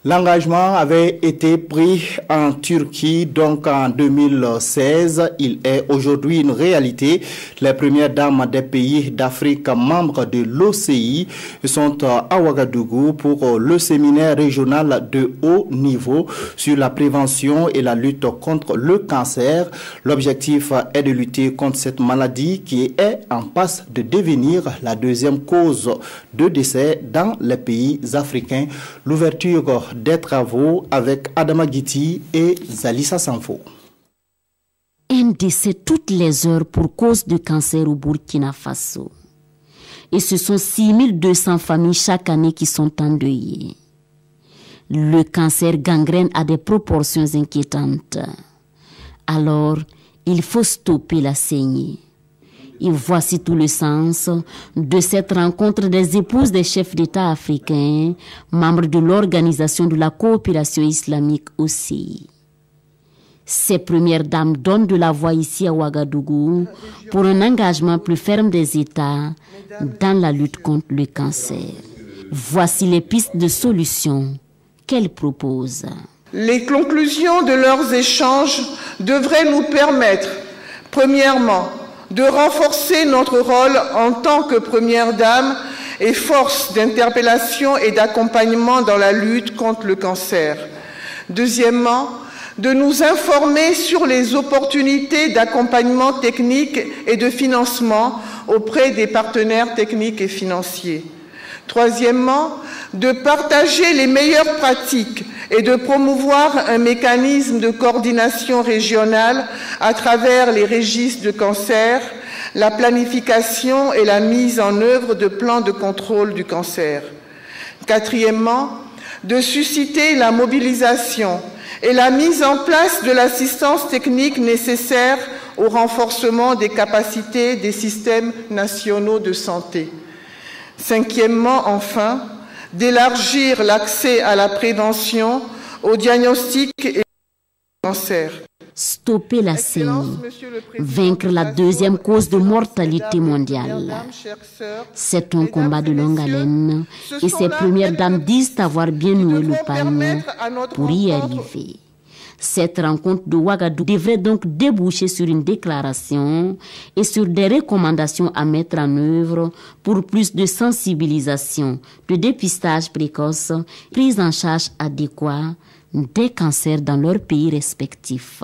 L'engagement avait été pris en Turquie, donc en 2016. Il est aujourd'hui une réalité. Les premières dames des pays d'Afrique membres de l'OCI sont à Ouagadougou pour le séminaire régional de haut niveau sur la prévention et la lutte contre le cancer. L'objectif est de lutter contre cette maladie qui est en passe de devenir la deuxième cause de décès dans les pays africains. L'ouverture des travaux avec Adama Guiti et Zalissa Sanfo. Un décès toutes les heures pour cause de cancer au Burkina Faso. Et ce sont 6200 familles chaque année qui sont endeuillées. Le cancer gangrène a des proportions inquiétantes. Alors, il faut stopper la saignée. Et voici tout le sens de cette rencontre des épouses des chefs d'État africains, membres de l'Organisation de la coopération islamique OCI. Ces premières dames donnent de la voix ici à Ouagadougou pour un engagement plus ferme des États dans la lutte contre le cancer. Voici les pistes de solutions qu'elles proposent. Les conclusions de leurs échanges devraient nous permettre, premièrement, de renforcer notre rôle en tant que première dame et force d'interpellation et d'accompagnement dans la lutte contre le cancer. Deuxièmement, de nous informer sur les opportunités d'accompagnement technique et de financement auprès des partenaires techniques et financiers. Troisièmement, de partager les meilleures pratiques et de promouvoir un mécanisme de coordination régionale à travers les registres de cancer, la planification et la mise en œuvre de plans de contrôle du cancer. Quatrièmement, de susciter la mobilisation et la mise en place de l'assistance technique nécessaire au renforcement des capacités des systèmes nationaux de santé. Cinquièmement, enfin, d'élargir l'accès à la prévention, au diagnostic et au cancer. Stopper la saignée, vaincre la deuxième cause de mortalité mondiale. C'est un combat de longue haleine et ces premières dames disent avoir bien noué le pagne pour y arriver. Cette rencontre de Ouagadougou devrait donc déboucher sur une déclaration et sur des recommandations à mettre en œuvre pour plus de sensibilisation, de dépistage précoce, prise en charge adéquate des cancers dans leurs pays respectifs.